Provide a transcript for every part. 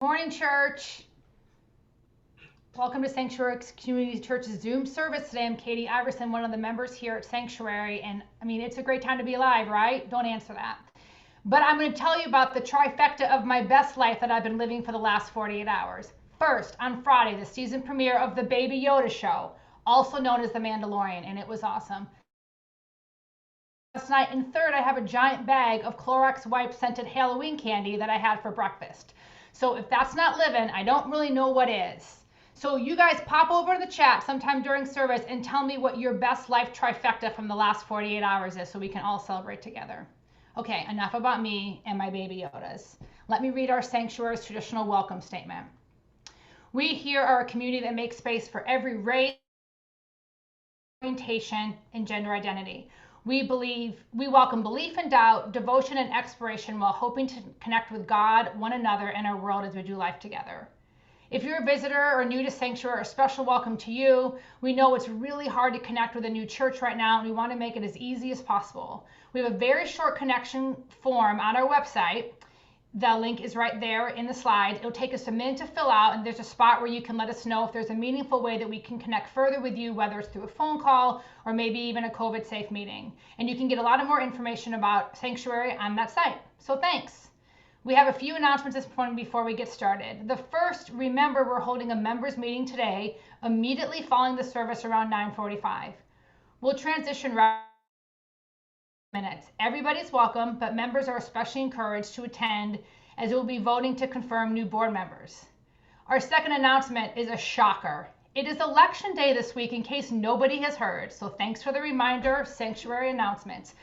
Morning, church. Welcome to Sanctuary Community Church's Zoom service. Today I'm Katie Iverson, one of the members here at Sanctuary. And I mean, it's a great time to be alive, right? Don't answer that. But I'm going to tell you about the trifecta of my best life that I've been living for the last 48 hours. First, on Friday, the season premiere of the Baby Yoda show, also known as The Mandalorian, and it was awesome. Last night, and third, I have a giant bag of Clorox wipe scented Halloween candy that I had for breakfast. So if that's not living, I don't really know what is. So you guys pop over to the chat sometime during service and tell me what your best life trifecta from the last 48 hours is so we can all celebrate together. Okay, enough about me and my baby Yodas. Let me read our Sanctuary's traditional welcome statement. We here are a community that makes space for every race, orientation, and gender identity. We welcome belief and doubt, devotion and exploration while hoping to connect with God, one another, and our world as we do life together. If you're a visitor or new to Sanctuary, a special welcome to you. We know it's really hard to connect with a new church right now, and we want to make it as easy as possible. We have a very short connection form on our website. The link is right there in the slides. It'll take us a minute to fill out, and there's a spot where you can let us know if there's a meaningful way that we can connect further with you, whether it's through a phone call or maybe even a COVID-safe meeting. And you can get a lot of more information about Sanctuary on that site. So thanks. We have a few announcements this morning before we get started. The first, remember we're holding a members meeting today, immediately following the service around 9:45. We'll transition right minutes. Everybody's welcome, but members are especially encouraged to attend as we'll be voting to confirm new board members. Our second announcement is a shocker. It is election day this week in case nobody has heard, so thanks for the reminder, Sanctuary announcements.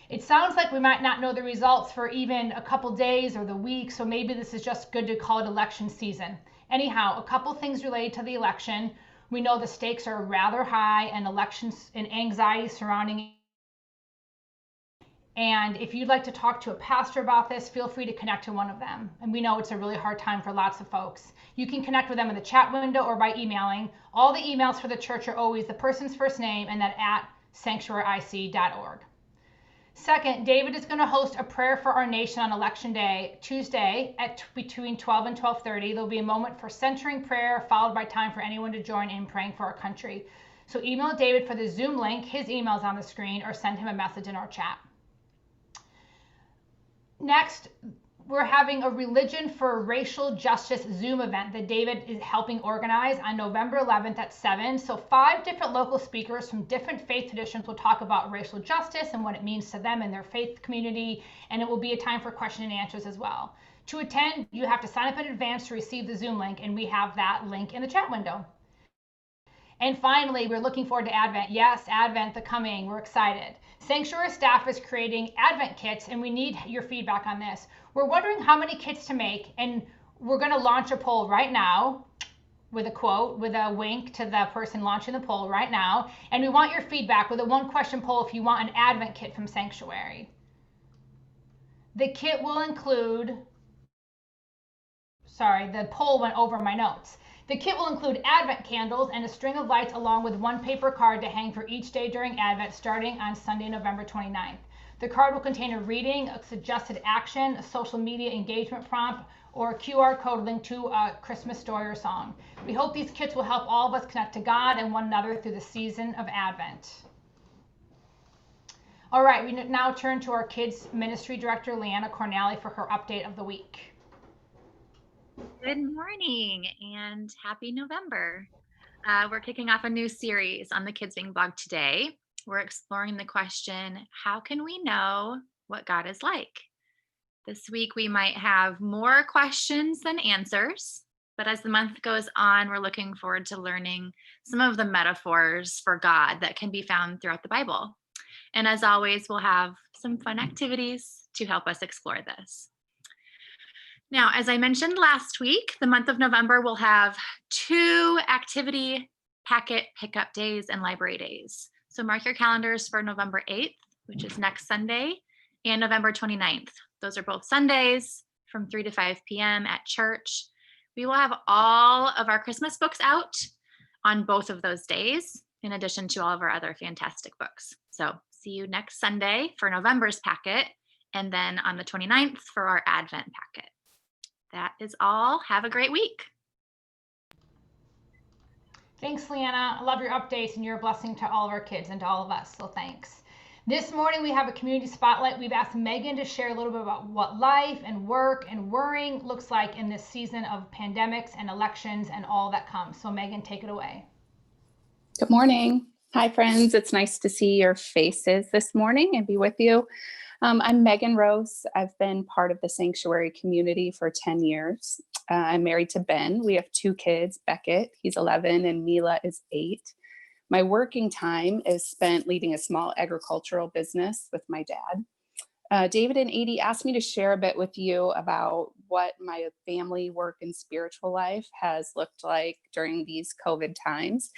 It sounds like we might not know the results for even a couple days or the week, so maybe this is just good to call it election season. Anyhow, a couple things related to the election. We know the stakes are rather high and elections and anxiety surrounding. And if you'd like to talk to a pastor about this, feel free to connect to one of them. And we know it's a really hard time for lots of folks. You can connect with them in the chat window or by emailing. All the emails for the church are always the person's first name and then at sanctuaryic.org. Second, David is going to host a prayer for our nation on Election Day, Tuesday at between 12 and 12:30. There'll be a moment for centering prayer, followed by time for anyone to join in praying for our country. So email David for the Zoom link. His email's on the screen, or send him a message in our chat. Next, we're having a Religion for Racial Justice Zoom event that David is helping organize on November 11th at 7. So 5 different local speakers from different faith traditions will talk about racial justice and what it means to them and their faith community, and it will be a time for question and answers as well. To attend, you have to sign up in advance to receive the Zoom link, and we have that link in the chat window. And finally, we're looking forward to Advent. Yes, Advent, the coming. We're excited. Sanctuary staff is creating Advent kits, and we need your feedback on this. We're wondering how many kits to make, and we're going to launch a poll right now with a quote, with a wink to the person launching the poll right now. And we want your feedback with a 1-question poll if you want an Advent kit from Sanctuary. The kit will include, the poll went over my notes. The kit will include Advent candles and a string of lights along with 1 paper card to hang for each day during Advent starting on Sunday, November 29th. The card will contain a reading, a suggested action, a social media engagement prompt, or a QR code linked to a Christmas story or song. We hope these kits will help all of us connect to God and one another through the season of Advent. All right, we now turn to our Kids Ministry Director, Leanna Cornally, for her update of the week. Good morning and happy November. We're kicking off a new series on the Kids Wing blog today. We're exploring the question, how can we know what God is like? This week we might have more questions than answers, but as the month goes on, we're looking forward to learning some of the metaphors for God that can be found throughout the Bible. And as always, we'll have some fun activities to help us explore this. Now, as I mentioned last week, the month of November will have 2 activity packet pickup days and library days. So mark your calendars for November 8th, which is next Sunday, and November 29th. Those are both Sundays from 3 to 5 p.m. at church. We will have all of our Christmas books out on both of those days, in addition to all of our other fantastic books. So see you next Sunday for November's packet, and then on the 29th for our Advent packet. That is all. Have a great week. Thanks, Leanna. I love your updates, and you're a blessing to all of our kids and to all of us, so thanks. This morning we have a community spotlight. We've asked Megan to share a little bit about what life and work and worrying looks like in this season of pandemics and elections and all that comes. So Megan, take it away. Good morning. Hi, friends. It's nice to see your faces this morning and be with you. I'm Megan Roos. I've been part of the sanctuary community for 10 years. I'm married to Ben. We have 2 kids, Beckett, he's 11, and Mila is 8. My working time is spent leading a small agricultural business with my dad. David and Edie asked me to share a bit with you about what my family, work, and spiritual life has looked like during these COVID times.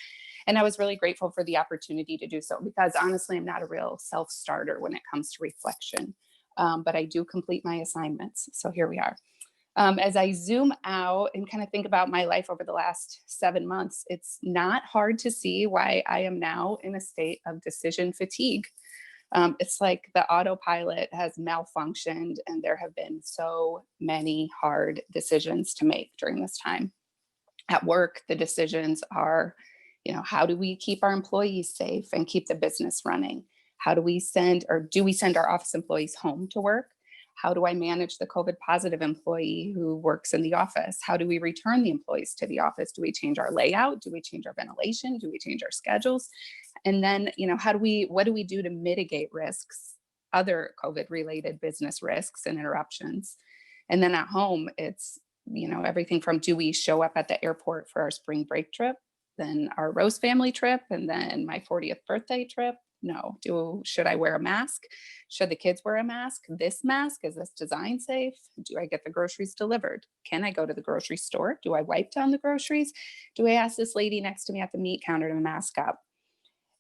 And I was really grateful for the opportunity to do so because honestly, I'm not a real self-starter when it comes to reflection, but I do complete my assignments. So here we are. As I zoom out and kind of think about my life over the last 7 months, it's not hard to see why I am now in a state of decision fatigue. It's like the autopilot has malfunctioned and there have been so many hard decisions to make during this time. At work, the decisions are, how do we keep our employees safe and keep the business running? How do we send our office employees home to work? How do I manage the COVID positive employee who works in the office? How do we return the employees to the office? Do we change our layout? Do we change our ventilation? Do we change our schedules? And then, what do we do to mitigate risks, other COVID related business risks and interruptions? And then at home, it's, everything from do we show up at the airport for our spring break trip, then our Rose family trip, and then my 40th birthday trip? No. Should I wear a mask? Should the kids wear a mask? This mask, is this design safe? Do I get the groceries delivered? Can I go to the grocery store? Do I wipe down the groceries? Do I ask this lady next to me at the meat counter to mask up?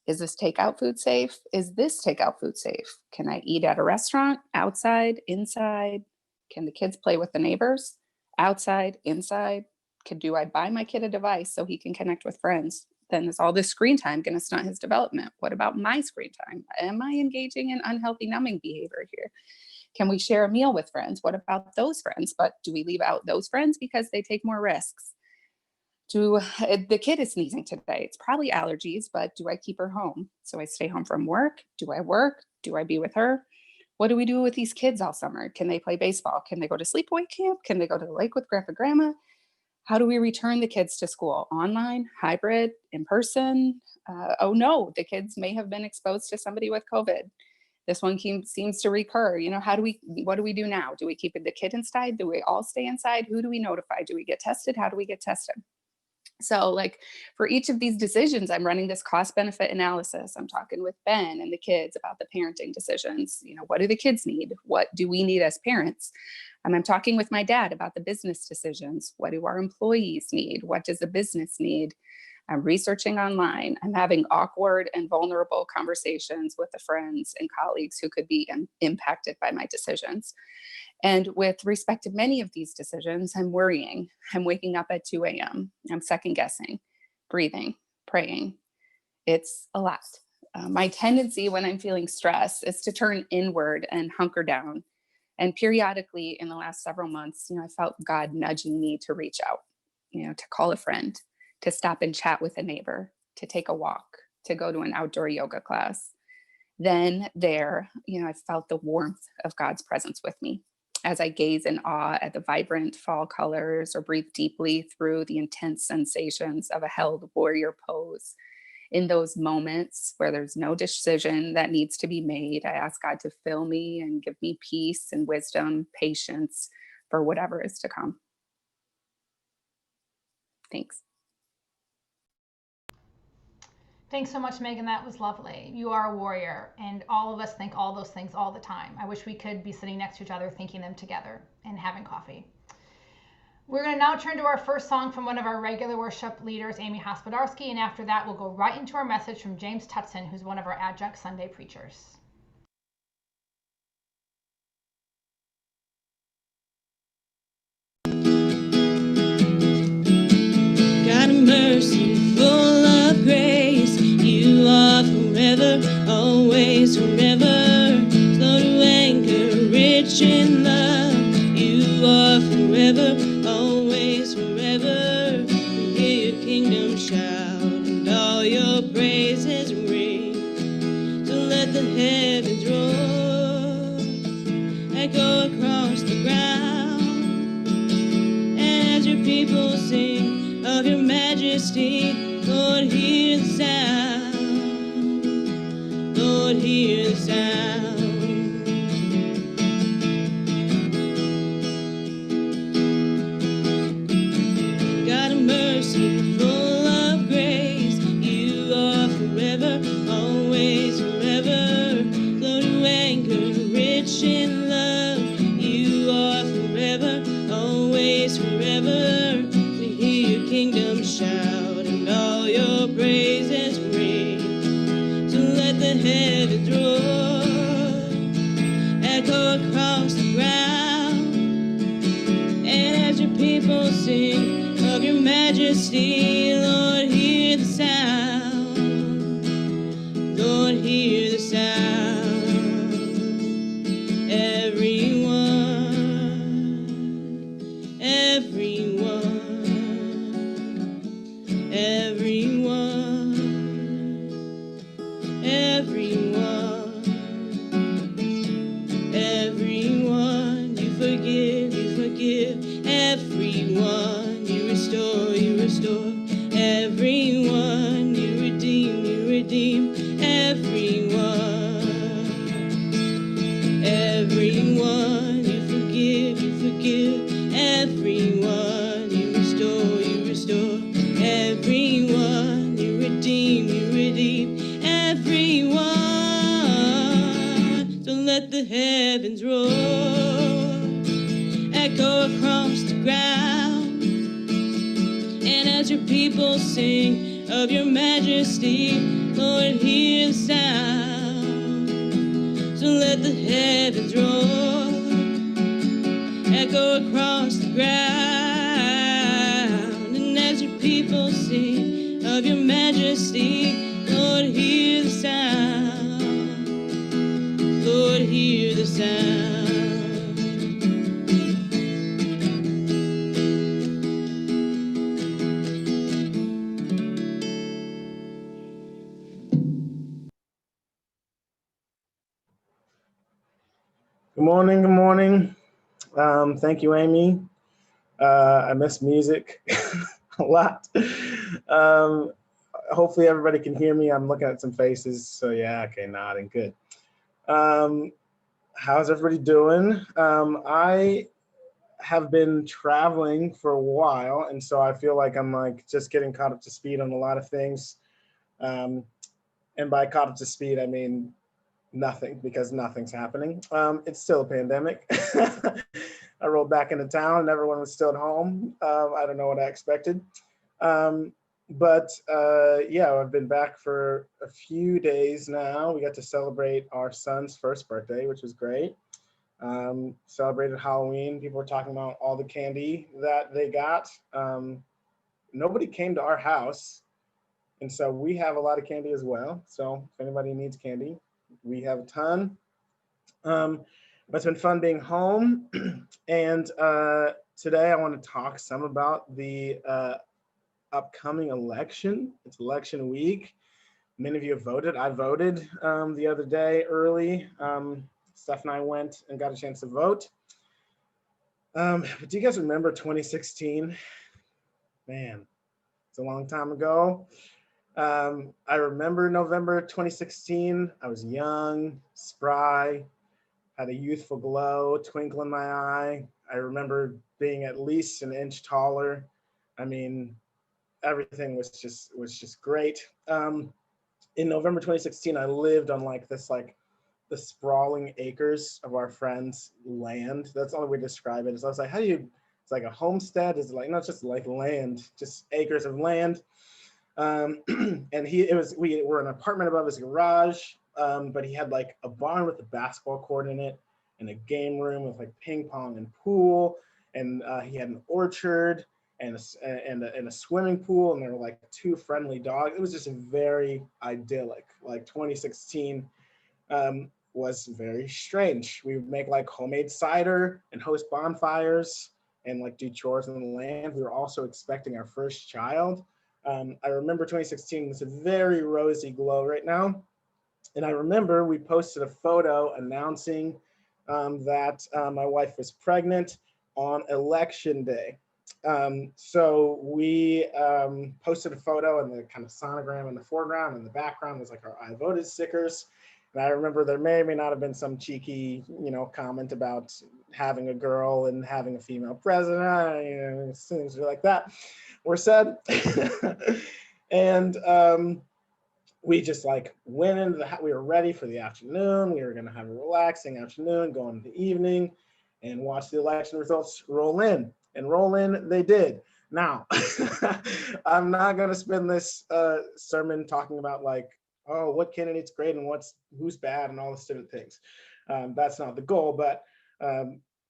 Is this takeout food safe? Is this takeout food safe? Can I eat at a restaurant, outside, inside? Can the kids play with the neighbors? Outside, inside? Do I buy my kid a device so he can connect with friends? Then is all this screen time going to stunt his development? What about my screen time? Am I engaging in unhealthy numbing behavior here? Can we share a meal with friends? What about those friends? But do we leave out those friends because they take more risks? The kid is sneezing today. It's probably allergies, but do I keep her home? So I stay home from work? Do I work? Do I be with her? What do we do with these kids all summer? Can they play baseball? Can they go to sleepaway camp? Can they go to the lake with grandpa, grandma? How do we return the kids to school? Online, hybrid, in person? Oh no, the kids may have been exposed to somebody with COVID. This one seems to recur. What do we do now? Do we keep the kid inside? Do we all stay inside? Who do we notify? Do we get tested? How do we get tested? So for each of these decisions, I'm running this cost benefit analysis. I'm talking with Ben and the kids about the parenting decisions. What do the kids need? What do we need as parents? I'm talking with my dad about the business decisions. What do our employees need? What does the business need? I'm researching online. I'm having awkward and vulnerable conversations with the friends and colleagues who could be impacted by my decisions. And with respect to many of these decisions, I'm worrying. I'm waking up at 2 a.m. I'm second guessing, breathing, praying. It's a lot. My tendency when I'm feeling stress is to turn inward and hunker down. And periodically in the last several months, I felt God nudging me to reach out, to call a friend, to stop and chat with a neighbor, to take a walk, to go to an outdoor yoga class. Then I felt the warmth of God's presence with me as I gaze in awe at the vibrant fall colors or breathe deeply through the intense sensations of a held warrior pose. In those moments where there's no decision that needs to be made, I ask God to fill me and give me peace and wisdom, patience for whatever is to come. Thanks. Thanks so much, Megan. That was lovely. You are a warrior, and all of us think all those things all the time. I wish we could be sitting next to each other, thinking them together and having coffee. We're going to now turn to our first song from one of our regular worship leaders, Amy Hospodarski, and after that, we'll go right into our message from James Tutson, who's one of our adjunct Sunday preachers. God of mercy, full of grace, you are forever, always forever, slow to anger, rich in love, you are forever, the heavens roar, echo across the ground. And as your people sing of your majesty, Lord, hear the sound. Lord, hear the sound. God of mercy, full of grace, you are forever, always forever. Slow to anger, rich in love, you are forever, always forever. We hear your kingdom shout and all your praises ring. So let the heavens roar, echo across the ground. And as your people sing of your majesty, Lord, hear the sound. Lord, hear the sound. Everyone, everyone, everyone, everyone, everyone, you forgive, everyone, you restore, everyone, you redeem, everyone, you forgive, everyone, you restore, everyone, you redeem, everyone. So let the heavens roar, echo across the ground. And as your people sing of your majesty, Lord, hear the sound. So let the heavens roar, echo across the ground. And as your people sing of your majesty, Lord, hear the sound. Lord, hear the sound. Good morning, good morning. Thank you, Amy. I miss music a lot. Hopefully everybody can hear me. I'm looking at some faces, so yeah, okay, nodding, good. How's everybody doing? I have been traveling for a while, and so I feel like I'm like just getting caught up to speed on a lot of things. And by caught up to speed, I mean nothing, because nothing's happening. It's still a pandemic. I rolled back into town and everyone was still at home. I don't know what I expected. But yeah, I've been back for a few days now. We got to celebrate our son's first birthday, which was great. Celebrated Halloween. People were talking about all the candy that they got. Nobody came to our house. And so we have a lot of candy as well. So if anybody needs candy, we have a ton. But it's been fun being home. And today I want to talk some about the upcoming election. It's election week. Many of you have voted. I voted the other day early. Steph and I went and got a chance to vote. But do you guys remember 2016? Man, it's a long time ago. I remember November 2016. I was young, spry, had a youthful glow, twinkle in my eye. I remember being at least an inch taller. I mean, everything was just great. In November 2016, I lived on the sprawling acres of our friend's land. That's the only way to describe it. So I was like, it's like a homestead? Is it like, no, it's just like land, just acres of land. And we were an apartment above his garage, but he had like a barn with a basketball court in it and a game room with like ping pong and pool. And he had an orchard and a swimming pool, and there were like 2 friendly dogs. It was just very idyllic. Like 2016 was very strange. We would make like homemade cider and host bonfires and like do chores on the land. We were also expecting our first child. I remember 2016 was a very rosy glow right now. And I remember we posted a photo announcing that my wife was pregnant on election day. So we posted a photo, and the kind of sonogram in the foreground, and the background was like our I voted stickers. And I remember there may or may not have been some cheeky, comment about having a girl and having a female president, things like that were said. And we just like went into we were ready for the afternoon. We were going to have a relaxing afternoon, go into the evening and watch the election results roll in. And roll in they did. Now, I'm not going to spend this sermon talking about like, oh, what candidate's great and who's bad and all this different things. That's not the goal, but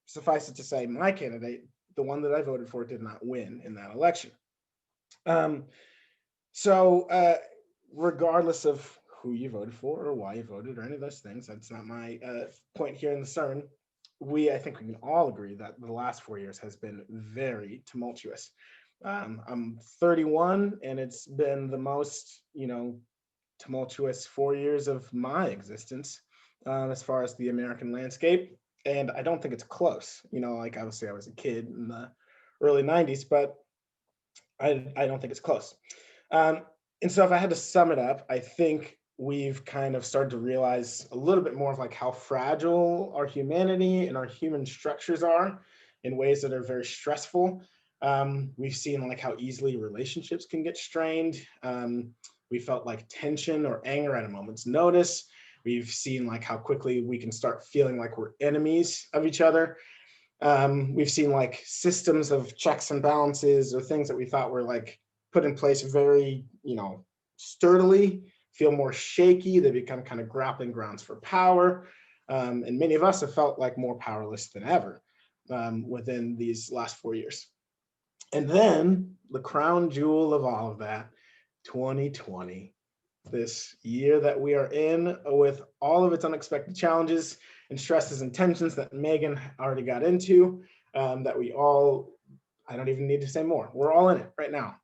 suffice it to say, my candidate, the one that I voted for, did not win in that election. So regardless of who you voted for or why you voted or any of those things, that's not my point here in the sermon. I think we can all agree that the last 4 years has been very tumultuous. I'm 31, and it's been the most, tumultuous 4 years of my existence as far as the American landscape. And I don't think it's close. Like obviously I was a kid in the early 90s, but I don't think it's close. And so if I had to sum it up, I think we've kind of started to realize a little bit more of like how fragile our humanity and our human structures are in ways that are very stressful. We've seen like how easily relationships can get strained. We felt like tension or anger at a moment's notice. We've seen like how quickly we can start feeling like we're enemies of each other. We've seen like systems of checks and balances or things that we thought were like put in place very, sturdily, feel more shaky. They become kind of grappling grounds for power. And many of us have felt like more powerless than ever within these last 4 years. And then the crown jewel of all of that, 2020, this year that we are in with all of its unexpected challenges and stresses and tensions that Megan already got into, that we all, I don't even need to say more. We're all in it right now.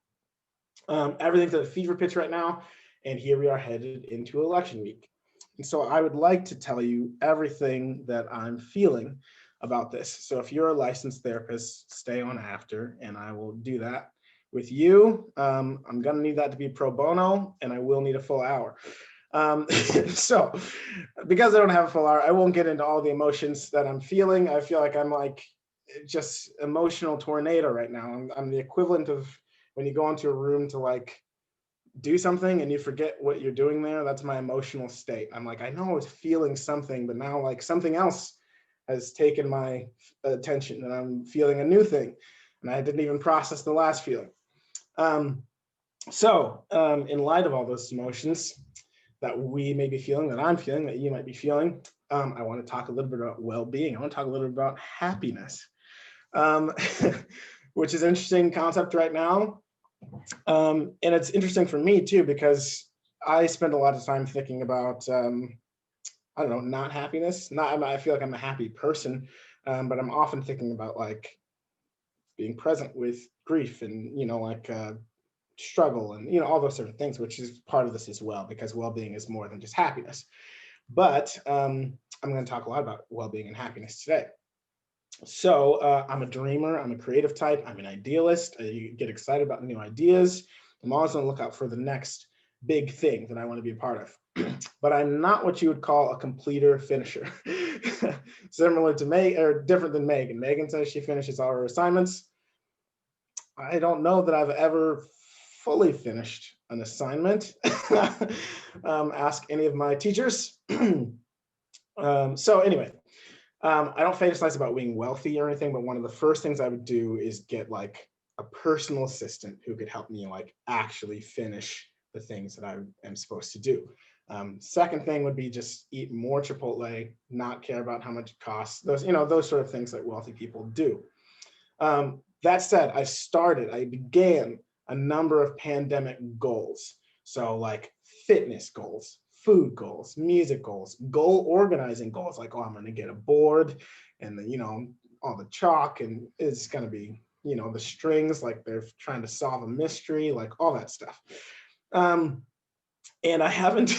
Everything's at a fever pitch right now, and here we are headed into election week. And so I would like to tell you everything that I'm feeling about this. So if you're a licensed therapist, stay on after, and I will do that with you. I'm gonna need that to be pro bono, and I will need a full hour. So because I don't have a full hour, I won't get into all the emotions that I'm feeling. I feel like I'm like just emotional tornado right now. I'm the equivalent of when you go into a room to like do something and you forget what you're doing there. That's my emotional state. I'm like, I know I was feeling something, but now like something else has taken my attention and I'm feeling a new thing. And I didn't even process the last feeling. So in light of all those emotions that we may be feeling, that I'm feeling, that you might be feeling, I want to talk a little bit about well-being. I want to talk a little bit about happiness, which is an interesting concept right now. And it's interesting for me too, because I spend a lot of time thinking about, I don't know, not happiness. I feel like I'm a happy person, but I'm often thinking about like being present with grief and, struggle and, all those sort of things, which is part of this as well, because well-being is more than just happiness. But I'm going to talk a lot about well-being and happiness today. So I'm a dreamer, I'm a creative type, I'm an idealist. I get excited about new ideas. I'm always on the lookout for the next big thing that I want to be a part of. But I'm not what you would call a completer finisher. Similar to Meg, or different than Megan. Megan says she finishes all her assignments. I don't know that I've ever fully finished an assignment. Ask any of my teachers. So anyway, I don't fantasize about being wealthy or anything, but one of the first things I would do is get like a personal assistant who could help me like actually finish the things that I am supposed to do. Second thing would be just eat more Chipotle, not care about how much it costs. Those sort of things that wealthy people do. That said, I began a number of pandemic goals. So like fitness goals, food goals, music goals, goal organizing goals, like, oh, I'm going to get a board and then, all the chalk, and it's going to be, the strings, like they're trying to solve a mystery, like all that stuff. And I haven't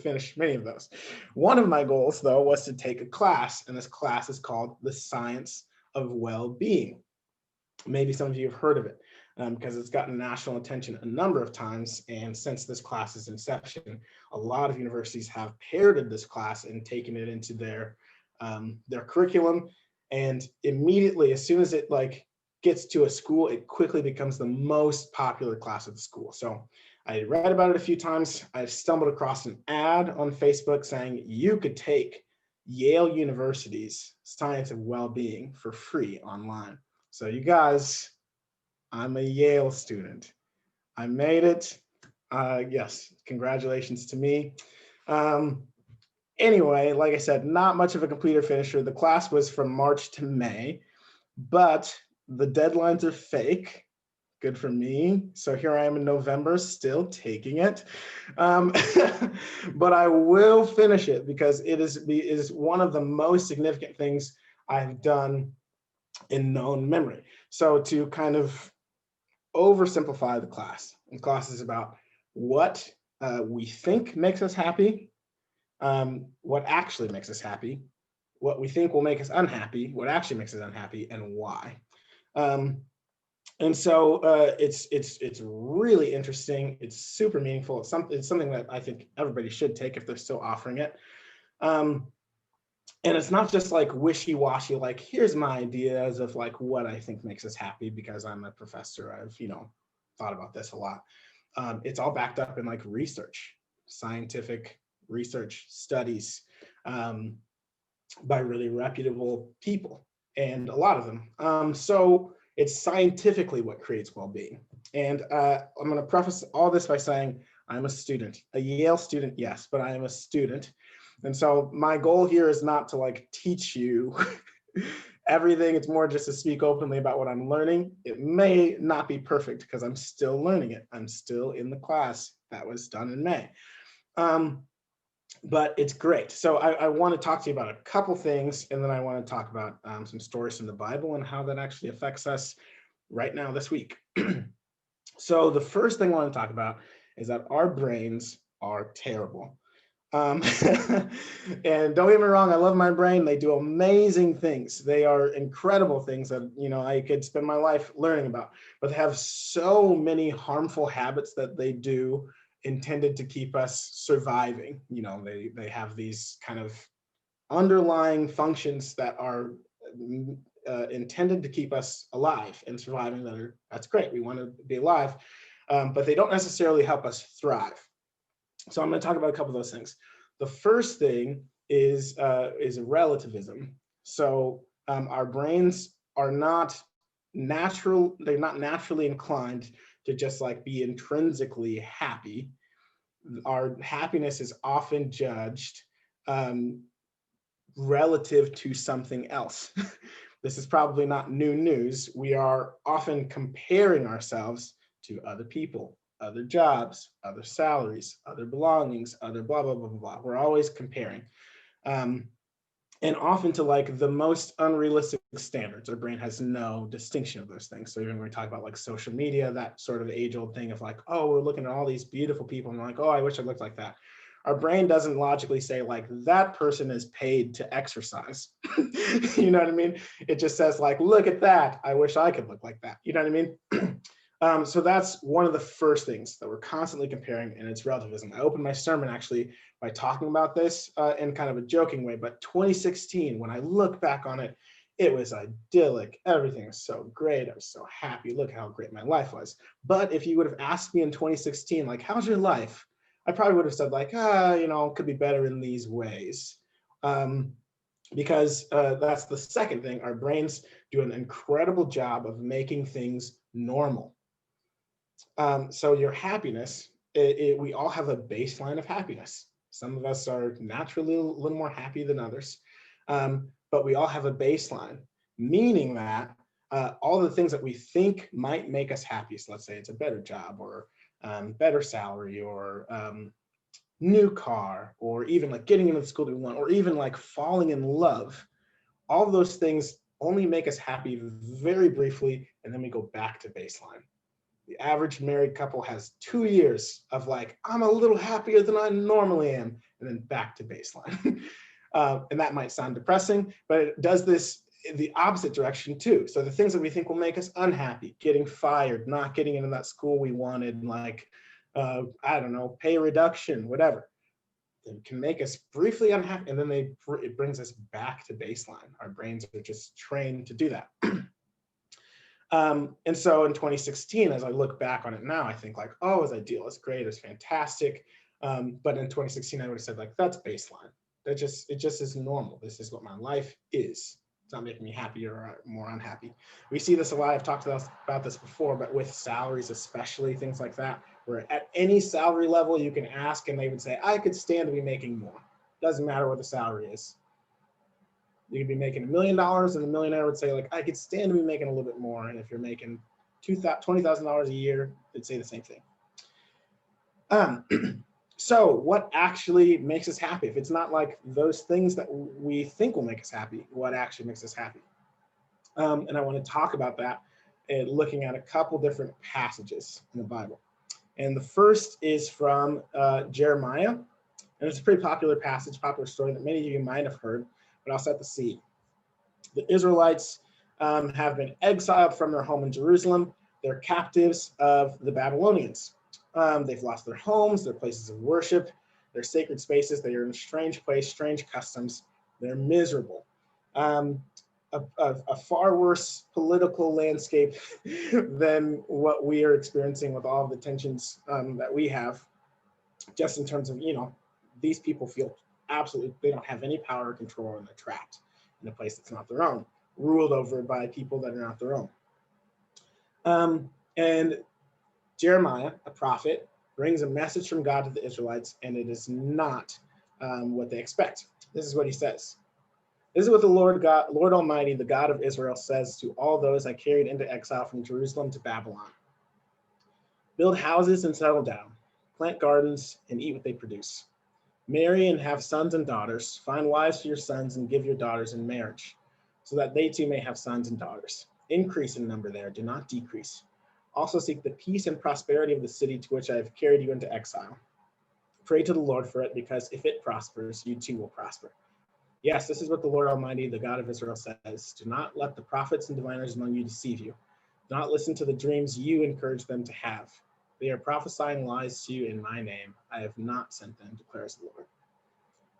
finished many of those. One of my goals, though, was to take a class, and this class is called The Science of Well-Being. Maybe some of you have heard of it because it's gotten national attention a number of times. And since this class's inception, a lot of universities have parroted this class and taken it into their curriculum. And immediately, as soon as it like gets to a school, it quickly becomes the most popular class at the school. So I read about it a few times. I stumbled across an ad on Facebook saying you could take Yale University's Science of Well-Being for free online. So you guys, I'm a Yale student. I made it. Yes, congratulations to me. Anyway, like I said, not much of a completer finisher. The class was from March to May, but the deadlines are fake. Good for me. So here I am in November, still taking it. But I will finish it because it is one of the most significant things I've done in known memory. So to kind of oversimplify the class is about what we think makes us happy, what actually makes us happy, what we think will make us unhappy, what actually makes us unhappy, and why. And so it's really interesting. It's super meaningful. It's something that I think everybody should take if they're still offering it. And it's not just like wishy-washy, like here's my ideas of like what I think makes us happy because I'm a professor. I've, thought about this a lot. It's all backed up in like research, scientific research studies by really reputable people, and a lot of them. So it's scientifically what creates well-being. And I'm going to preface all this by saying I'm a student, a Yale student, yes, but I am a student. And so my goal here is not to like teach you everything. It's more just to speak openly about what I'm learning. It may not be perfect because I'm still learning it. I'm still in the class that was done in May. But it's great. So I want to talk to you about a couple things, and then I want to talk about some stories from the Bible and how that actually affects us right now this week. So the first thing I want to talk about is that our brains are terrible. And don't get me wrong, I love my brain. They do amazing things. They are incredible things that, I could spend my life learning about, but they have so many harmful habits that they do intended to keep us surviving. They have these kind of underlying functions that are intended to keep us alive and surviving. That's great. We want to be alive, but they don't necessarily help us thrive. So I'm going to talk about a couple of those things. The first thing is relativism. So our brains are not natural. They're not naturally inclined to just like be intrinsically happy. Our happiness is often judged relative to something else. This is probably not new news. We are often comparing ourselves to other people, other jobs, other salaries, other belongings, other blah, blah, blah, blah, blah. We're always comparing. And often to like the most unrealistic standards. Our brain has no distinction of those things. So even when we talk about like social media, that sort of age-old thing of like, oh, we're looking at all these beautiful people and we're like, oh, I wish I looked like that. Our brain doesn't logically say like, that person is paid to exercise. You know what I mean? It just says like, look at that. I wish I could look like that. You know what I mean? So that's one of the first things that we're constantly comparing, and it's relativism. I opened my sermon actually by talking about this in kind of a joking way, but 2016, when I look back on it, it was idyllic. Everything was so great. I was so happy. Look how great my life was. But if you would have asked me in 2016, like, how's your life? I probably would have said like, could be better in these ways. Because that's the second thing. Our brains do an incredible job of making things normal. So your happiness, we all have a baseline of happiness. Some of us are naturally a little more happy than others, but we all have a baseline, meaning that all the things that we think might make us happy, so let's say it's a better job or better salary or new car, or even like getting into the school that we want, or even like falling in love, all of those things only make us happy very briefly, and then we go back to baseline. The average married couple has 2 years of like, I'm a little happier than I normally am, and then back to baseline. And that might sound depressing, but it does this in the opposite direction too. So the things that we think will make us unhappy, getting fired, not getting into that school we wanted, like, I don't know, pay reduction, whatever, it can make us briefly unhappy, and then it brings us back to baseline. Our brains are just trained to do that. And so in 2016, as I look back on it now, I think like, oh, it was ideal, it's great, it's fantastic. But in 2016, I would have said like, that's baseline. It just is normal. This is what my life is. It's not making me happier or more unhappy. We see this a lot. I've talked about this before, but with salaries, especially things like that, where at any salary level you can ask and they would say, I could stand to be making more. Doesn't matter what the salary is. You could be making $1 million and the millionaire would say like, I could stand to be making a little bit more. And if you're making $20,000 a year, they'd say the same thing. So what actually makes us happy? If it's not like those things that we think will make us happy, what actually makes us happy? And I want to talk about that looking at a couple different passages in the Bible. And the first is from Jeremiah. And it's a pretty popular passage, popular story that many of you might have heard, but I'll set the scene. The Israelites have been exiled from their home in Jerusalem. They're captives of the Babylonians. They've lost their homes, their places of worship, their sacred spaces. They are in a strange place, strange customs. They're miserable. A far worse political landscape than what we are experiencing with all of the tensions that we have, just in terms of, these people feel absolutely, they don't have any power or control, and they're trapped in a place that's not their own, ruled over by people that are not their own. And Jeremiah, a prophet, brings a message from God to the Israelites, and it is not what they expect. This is what he says. This is what the Lord Almighty, the God of Israel, says to all those I carried into exile from Jerusalem to Babylon. Build houses and settle down, plant gardens and eat what they produce. Marry and have sons and daughters, find wives for your sons and give your daughters in marriage, so that they too may have sons and daughters. Increase in number there, do not decrease. Also seek the peace and prosperity of the city to which I have carried you into exile. Pray to the Lord for it, because if it prospers, you too will prosper. Yes, this is what the Lord Almighty, the God of Israel, says. Do not let the prophets and diviners among you deceive you. Do not listen to the dreams you encourage them to have. They are prophesying lies to you in my name. I have not sent them, declares the Lord.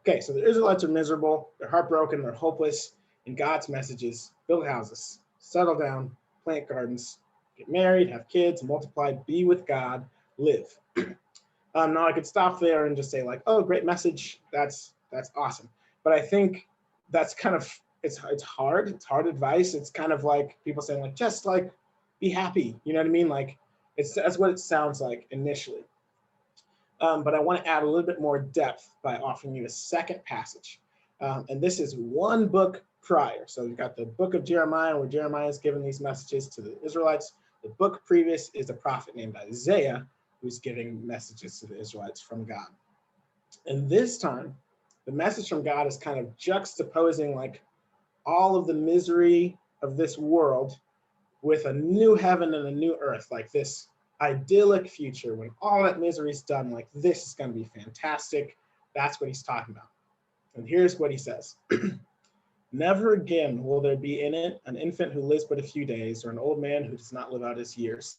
Okay, so the Israelites are miserable, they're heartbroken, they're hopeless, and God's message is build houses, settle down, plant gardens, get married, have kids, multiply, be with God, live. Now I could stop there and just say like, oh, great message, that's awesome. But I think that's kind of, it's hard advice. It's kind of like people saying like, just like be happy, you know what I mean? Like that's what it sounds like initially. But I want to add a little bit more depth by offering you a second passage. And this is one book prior. So you've got the book of Jeremiah, where Jeremiah is giving these messages to the Israelites. The book previous is a prophet named Isaiah, who's giving messages to the Israelites from God. And this time, the message from God is kind of juxtaposing like all of the misery of this world with a new heaven and a new earth, like this idyllic future when all that misery is done, like this is going to be fantastic. That's what he's talking about. And here's what he says. Never again will there be in it an infant who lives but a few days, or an old man who does not live out his years.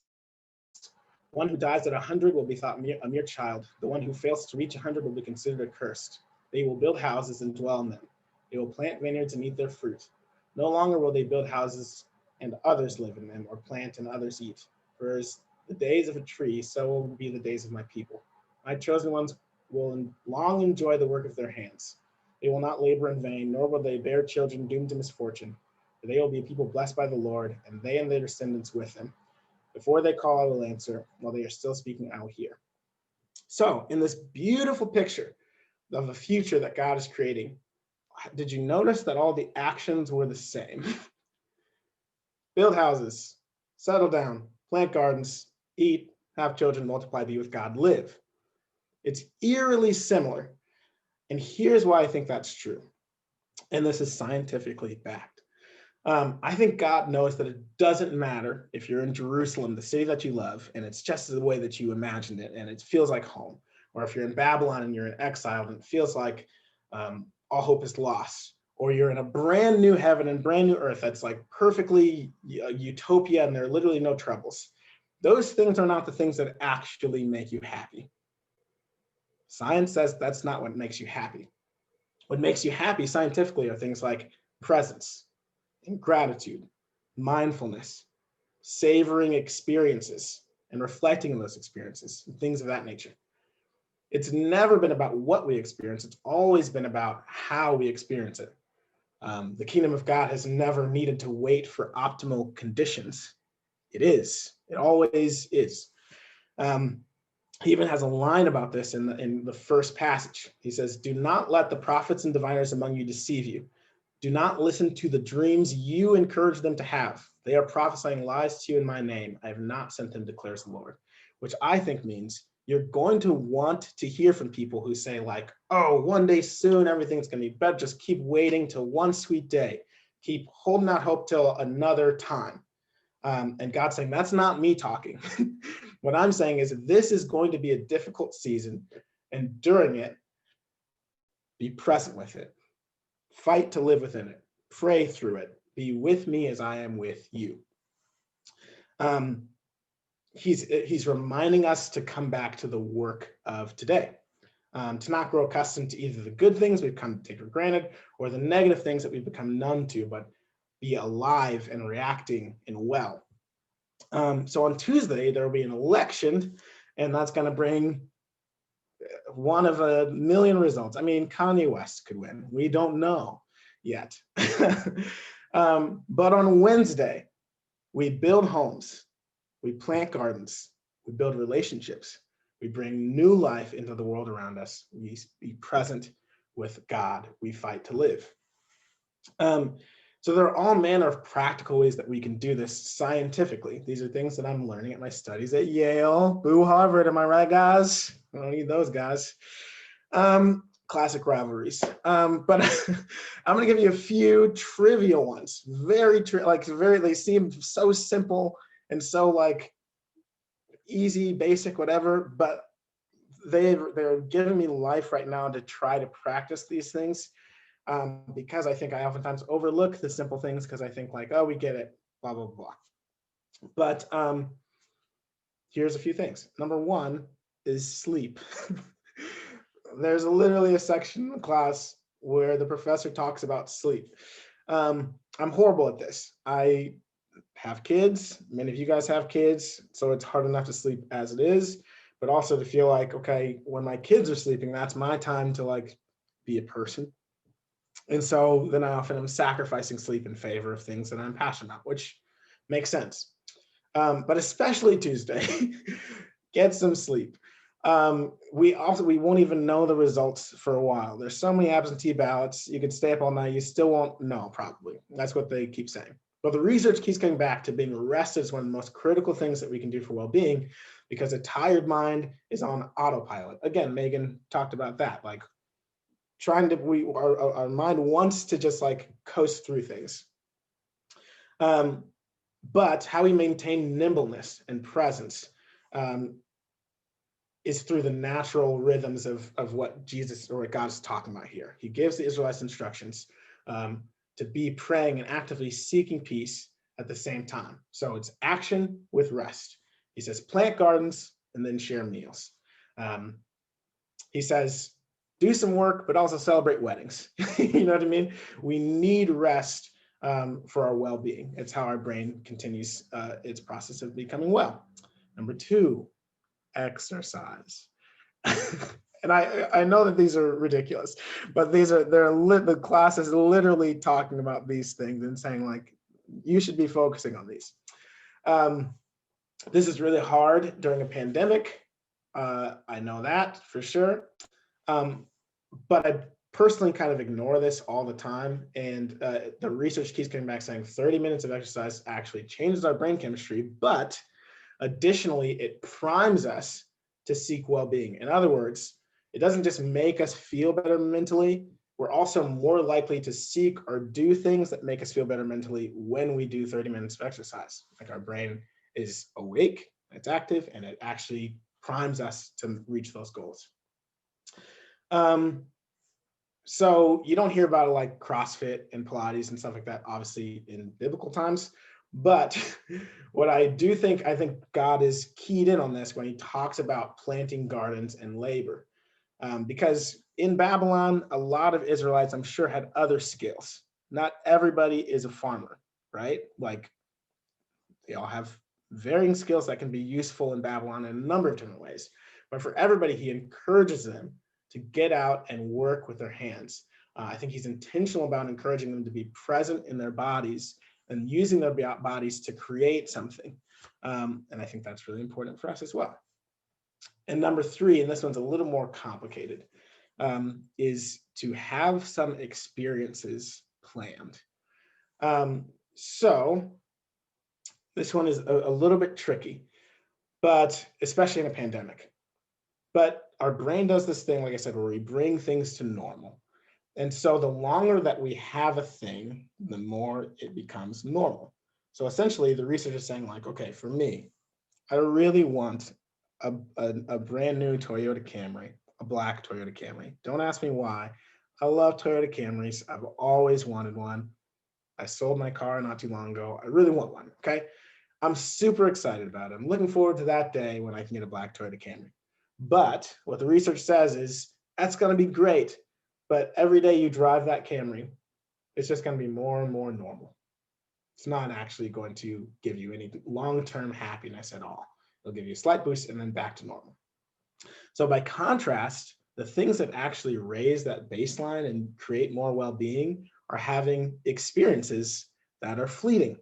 One who dies at 100 will be thought a mere child. The one who fails to reach 100 will be considered accursed. They will build houses and dwell in them. They will plant vineyards and eat their fruit. No longer will they build houses and others live in them, or plant and others eat. For as the days of a tree, so will be the days of my people. My chosen ones will long enjoy the work of their hands. They will not labor in vain, nor will they bear children doomed to misfortune. For they will be a people blessed by the Lord, and they and their descendants with them. Before they call, I will answer. While they are still speaking, I will hear. So in this beautiful picture of a future that God is creating, did you notice that all the actions were the same? Build houses, settle down, plant gardens, eat, have children, multiply, be with God, live. It's eerily similar. And here's why I think that's true. And this is scientifically backed. I think God knows that it doesn't matter if you're in Jerusalem, the city that you love, and it's just the way that you imagined it, and it feels like home. Or if you're in Babylon and you're in exile and it feels like all hope is lost. Or you're in a brand new heaven and brand new earth that's like perfectly utopia and there are literally no troubles. Those things are not the things that actually make you happy. Science says that's not what makes you happy. What makes you happy scientifically are things like presence and gratitude, mindfulness, savoring experiences and reflecting on those experiences, and things of that nature. It's never been about what we experience. It's always been about how we experience it. The kingdom of God has never needed to wait for optimal conditions. It is. It always is. He even has a line about this in the first passage. He says, "Do not let the prophets and diviners among you deceive you. Do not listen to the dreams you encourage them to have. They are prophesying lies to you in my name. I have not sent them, declares the Lord." Which I think means you're going to want to hear from people who say like, "Oh, one day soon, everything's going to be better. Just keep waiting till one sweet day. Keep holding out hope till another time." And God's saying, that's not me talking. What I'm saying is this is going to be a difficult season, and during it, be present with it. Fight to live within it. Pray through it. Be with me as I am with you. He's reminding us to come back to the work of today, to not grow accustomed to either the good things we've come to take for granted or the negative things that we've become numb to, but be alive and reacting and well. So on Tuesday, there will be an election, and that's going to bring one of a million results. I mean, Kanye West could win. We don't know yet. But on Wednesday, we build homes, we plant gardens, we build relationships, we bring new life into the world around us, we be present with God, we fight to live. So there are all manner of practical ways that we can do this scientifically. These are things that I'm learning at my studies at Yale. Boo Harvard, am I right, guys? I don't need those guys. Classic rivalries. But I'm gonna give you a few trivial ones. They seem so simple and so like easy, basic, whatever, but they're giving me life right now to try to practice these things. Because I think I oftentimes overlook the simple things because I think like, oh, we get it, blah, blah, blah. But here's a few things. Number one is sleep. There's literally a section in the class where the professor talks about sleep. I'm horrible at this. I have kids. Many of you guys have kids, so it's hard enough to sleep as it is, but also to feel like, okay, when my kids are sleeping, that's my time to like be a person. And so then I often am sacrificing sleep in favor of things that I'm passionate about, which makes sense. But especially Tuesday, get some sleep. We won't even know the results for a while. There's so many absentee ballots. You could stay up all night. You still won't know, probably. That's what they keep saying. But the research keeps coming back to being rested is one of the most critical things that we can do for well-being, because a tired mind is on autopilot. Again, Megan talked about that. Like, our mind wants to just like coast through things. But how we maintain nimbleness and presence is through the natural rhythms of what Jesus or what God's talking about here. He gives the Israelites instructions to be praying and actively seeking peace at the same time. So it's action with rest. He says, plant gardens and then share meals. He says, do some work, but also celebrate weddings. You know what I mean? We need rest for our well-being. It's how our brain continues its process of becoming well. Number two, exercise. And I know that these are ridiculous, but the class is literally talking about these things and saying like, you should be focusing on these. This is really hard during a pandemic. I know that for sure. But I personally kind of ignore this all the time. And the research keeps coming back saying 30 minutes of exercise actually changes our brain chemistry, but additionally, it primes us to seek well-being. In other words, it doesn't just make us feel better mentally, we're also more likely to seek or do things that make us feel better mentally when we do 30 minutes of exercise. Like our brain is awake, it's active, and it actually primes us to reach those goals. So you don't hear about it like CrossFit and Pilates and stuff like that, obviously in biblical times. But what I think God is keyed in on this when he talks about planting gardens and labor. Because in Babylon, a lot of Israelites, I'm sure, had other skills. Not everybody is a farmer, right? Like they all have varying skills that can be useful in Babylon in a number of different ways. But for everybody, he encourages them to get out and work with their hands. I think he's intentional about encouraging them to be present in their bodies and using their bodies to create something. And I think that's really important for us as well. And number 3, and this one's a little more complicated, is to have some experiences planned. So this one is a little bit tricky, but especially in a pandemic. But our brain does this thing, like I said, where we bring things to normal. And so the longer that we have a thing, the more it becomes normal. So essentially the research is saying like, okay, for me, I really want a brand new Toyota Camry, a black Toyota Camry. Don't ask me why. I love Toyota Camrys. I've always wanted one. I sold my car not too long ago. I really want one, okay? I'm super excited about it. I'm looking forward to that day when I can get a black Toyota Camry. But what the research says is that's going to be great. But every day you drive that Camry, it's just going to be more and more normal. It's not actually going to give you any long-term happiness at all. It'll give you a slight boost and then back to normal. So by contrast, the things that actually raise that baseline and create more well-being are having experiences that are fleeting,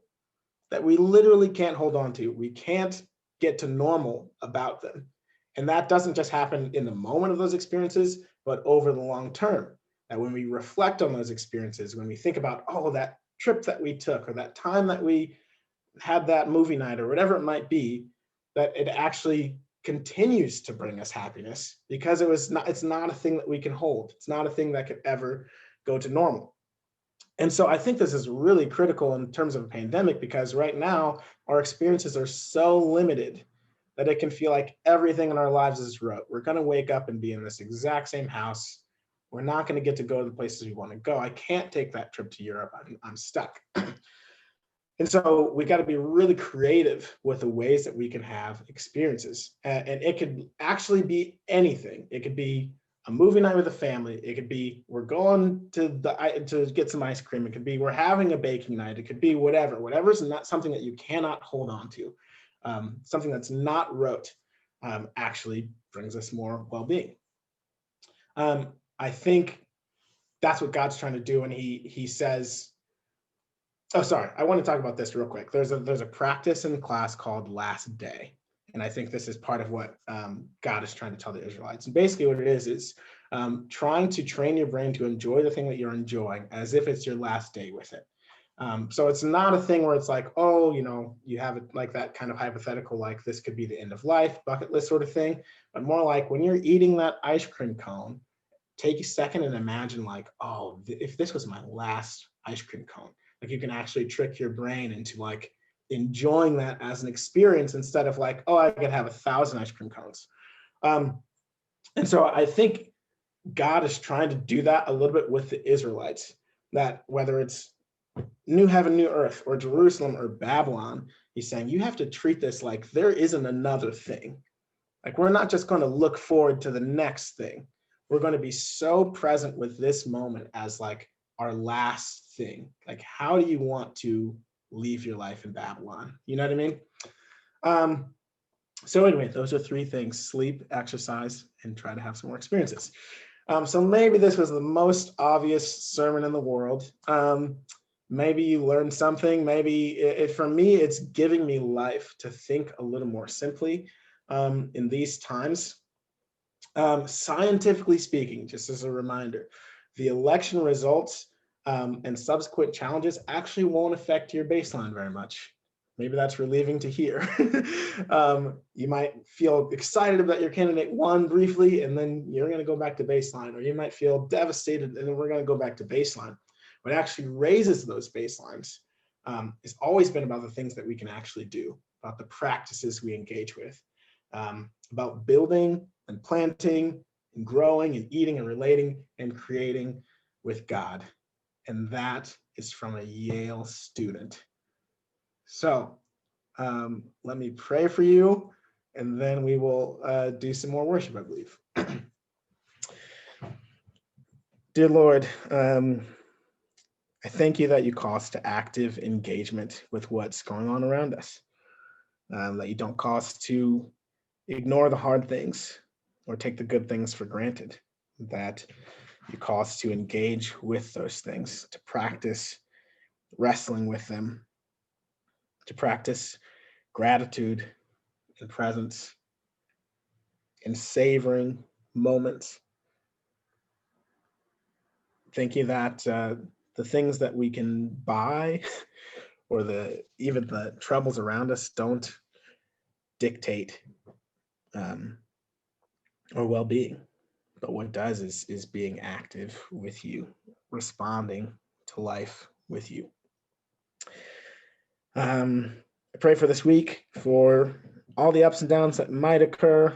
that we literally can't hold on to. We can't get to normal about them. And that doesn't just happen in the moment of those experiences, but over the long term. That when we reflect on those experiences, when we think about, oh, that trip that we took, or that time that we had that movie night, or whatever it might be, that it actually continues to bring us happiness because it's not a thing that we can hold. It's not a thing that could ever go to normal. And so I think this is really critical in terms of a pandemic, because right now our experiences are so limited that it can feel like everything in our lives is rote. We're going to wake up and be in this exact same house. We're not going to get to go to the places we want to go. I can't take that trip to Europe. I'm stuck. And so we got to be really creative with the ways that we can have experiences. And it could actually be anything. It could be a movie night with a family. It could be we're going to get some ice cream. It could be we're having a baking night. It could be whatever. Whatever's not something that you cannot hold on to. Something that's not rote actually brings us more well-being. I think that's what God's trying to do when he says, oh, sorry, I want to talk about this real quick. There's a practice in class called Last Day. And I think this is part of what God is trying to tell the Israelites. And basically what it is trying to train your brain to enjoy the thing that you're enjoying as if it's your last day with it. So it's not a thing where it's like, oh, you have it like that kind of hypothetical, like this could be the end of life, bucket list sort of thing, but more like when you're eating that ice cream cone, take a second and imagine like, oh, if this was my last ice cream cone, like you can actually trick your brain into like enjoying that as an experience instead of like, oh, I could have 1,000 ice cream cones. And so I think God is trying to do that a little bit with the Israelites, that whether it's new heaven, new earth, or Jerusalem or Babylon, he's saying you have to treat this like there isn't another thing. Like we're not just going to look forward to the next thing. We're going to be so present with this moment as like our last thing. Like, how do you want to leave your life in Babylon? You know what I mean? So anyway, those are 3 things: sleep, exercise, and try to have some more experiences. So maybe this was the most obvious sermon in the world. Maybe you learned something. Maybe for me, it's giving me life to think a little more simply in these times. Scientifically speaking, just as a reminder, the election results and subsequent challenges actually won't affect your baseline very much. Maybe that's relieving to hear. You might feel excited about your candidate one briefly, and then you're going to go back to baseline, or you might feel devastated, and then we're going to go back to baseline. What actually raises those baselines has always been about the things that we can actually do, about the practices we engage with, about building and planting and growing and eating and relating and creating with God. And that is from a Yale student. So let me pray for you, and then we will do some more worship, I believe. Dear Lord, I thank you that you call us to active engagement with what's going on around us, that you don't call us to ignore the hard things or take the good things for granted, that you call us to engage with those things, to practice wrestling with them, to practice gratitude and presence and savoring moments. Thank you that the things that we can buy or even the troubles around us don't dictate our well-being, but what does is being active with you, responding to life with you. I pray for this week, for all the ups and downs that might occur,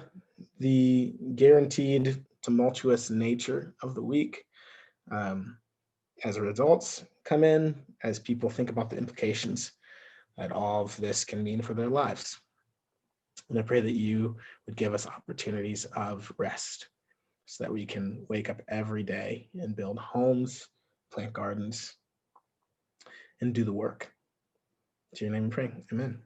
the guaranteed tumultuous nature of the week, as results come in, as people think about the implications that all of this can mean for their lives. And I pray that you would give us opportunities of rest so that we can wake up every day and build homes, plant gardens, and do the work. To your name we pray, amen.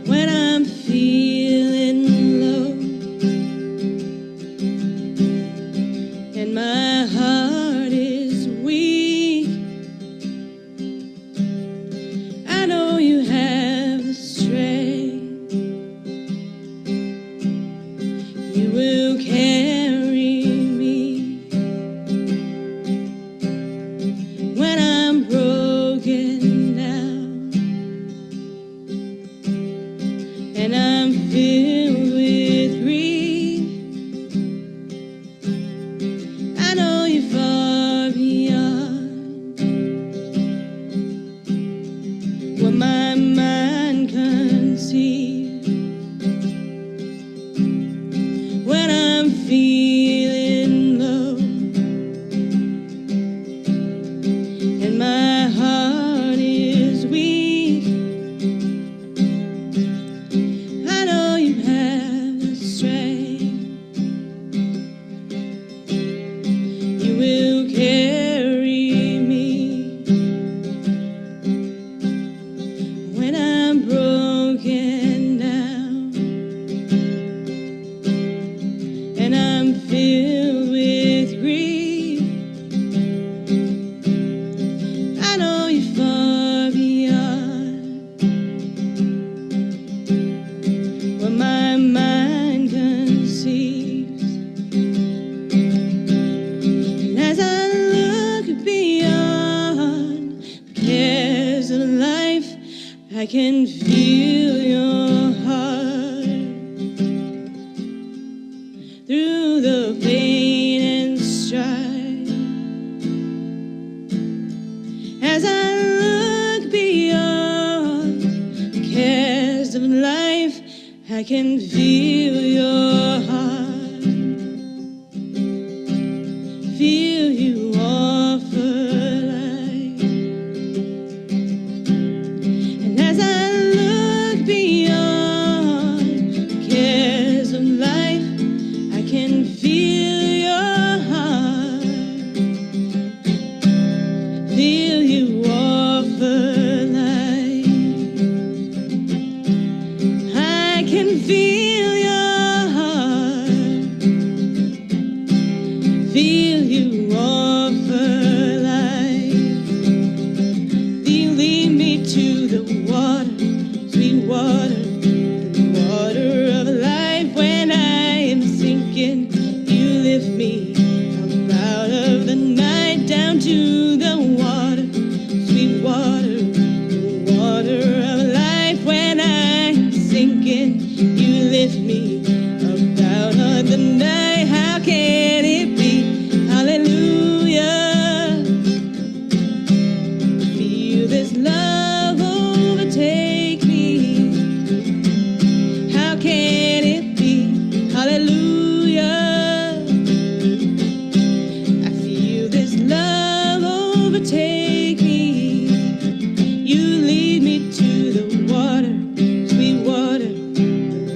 When I'm feeling low and my heart is weak, I know you have the strength. You will carry me when I'm broken down and I'm filled with grief. I know you're far beyond what my mind conceives. When I'm feeling low and my heart is weak, I know you have the strength. You will carry me when I'm broken down and I'm filled with grief. I know you're far beyond what my mind conceives. And as I look beyond the cares of life, I can feel your heart through the pain and strife. As I look beyond the cares of life, I can feel your heart, feel you offer life. And as I look beyond the cares of life, I can feel your heart, feel you offer life. I can feel your heart. night. How can it be? Hallelujah. Feel this love overtake me. How can it be? Hallelujah. I feel this love overtake me. You lead me to the water, sweet water,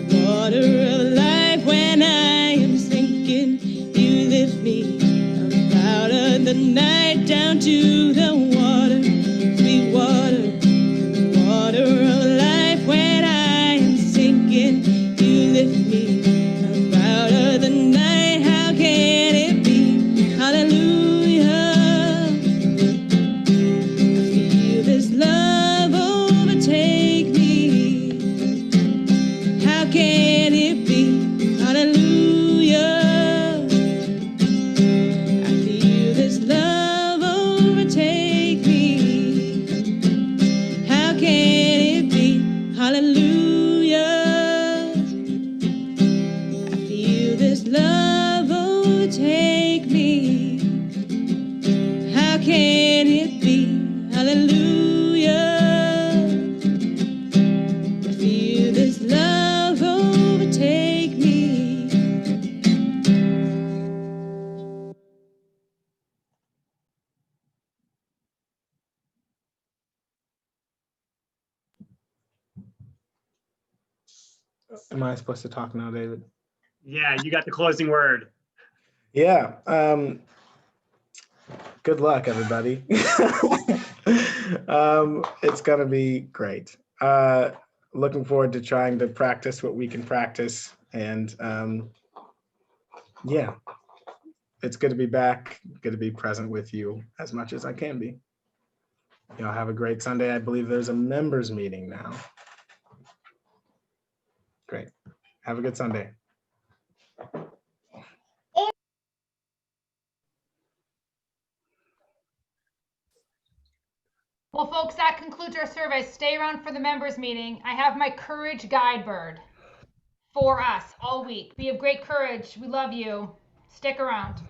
the water of life. When I am sinking, you lift me up out of the night, down to the water, sweet water, the water of life. When I am sinking, you lift me up out of the night. How can it be? Hallelujah. I feel this love overtake me. How can it be? Hallelujah. I feel this love overtake me. How can it be? Hallelujah. I feel this love overtake me. How can it be? Hallelujah. I feel this love overtake me. Am I supposed to talk now, David? Yeah, you got the closing word. Yeah. Good luck, everybody. It's gonna be great. Looking forward to trying to practice what we can practice, and yeah, it's good to be back. Good to be present with you as much as I can be. Y'all have a great Sunday. I believe there's a members meeting now. Great. Have a good Sunday. Well, folks, that concludes our survey. Stay around for the members meeting. I have my courage guide bird for us all week. Be of great courage. We love you. Stick around.